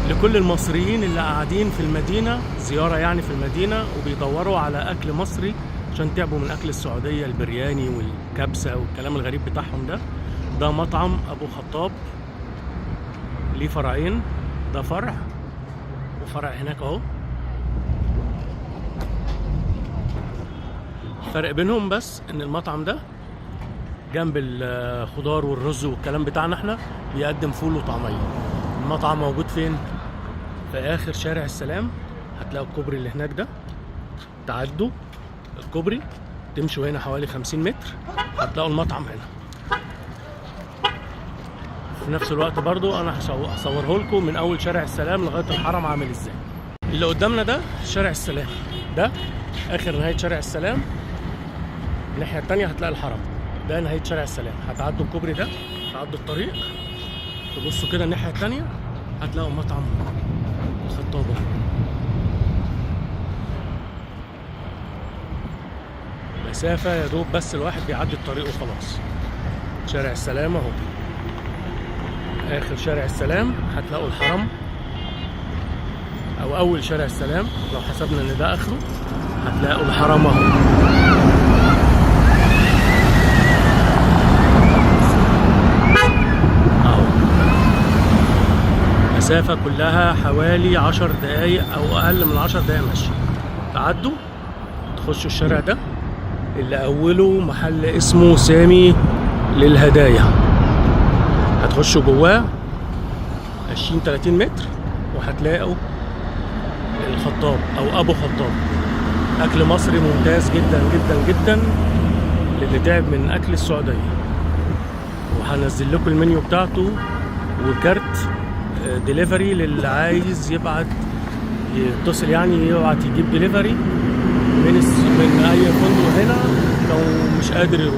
لكل المصريين اللي قاعدين في المدينة زيارة يعني في المدينة وبيدوروا على أكل مصري عشان تعبوا من أكل السعودية، البرياني والكبسة والكلام الغريب بتاعهم ده. ده مطعم أبو خطاب، ليه فرعين، ده فرع وفرع هناك اهو. الفرق بينهم بس ان المطعم ده جنب الخضار والرز والكلام بتاعنا احنا بيقدم فول وطعمية. المطعم موجود فين؟ في اخر شارع السلام. هتلاقوا الكوبري اللي هناك ده، تعدوا الكوبري تمشوا هنا حوالي 50 متر هتلاقوا المطعم هنا. في نفس الوقت برضو انا هصوره لكم من اول شارع السلام لغايه الحرم عامل ازاي. اللي قدامنا ده شارع السلام، ده اخر نهايه شارع السلام. الناحيه التانية هتلاقي الحرم، ده نهايه شارع السلام. هتعدوا الكوبري ده، تعدوا الطريق، تبصوا كده الناحيه التانية هتلاقوا مطعم الخطابه. مسافه يا دوب بس الواحد بيعدي الطريق وخلاص. شارع السلام اهو، اخر شارع السلام هتلاقوا الحرم، او اول شارع السلام لو حسبنا ان ده اخره هتلاقوا الحرم اهو. اهو مسافة كلها حوالي 10 دقايق او اقل من 10 دقايق مشي. تعدوا تخشوا الشارع ده اللي اوله محل اسمه سامي للهدايا. هتخشوا جواه 20-30 متر وهتلاقوا الخطاب او ابو خطاب. اكل مصري ممتاز جدا جدا جدا للي تعب من اكل السعوديه. وهنزل لكم المنيو بتاعته وكارت ديليفري للي عايز يبعت، يتصل يعني يبعت يجيب ديليفري من اي فندق هنا لو مش قادر يروح.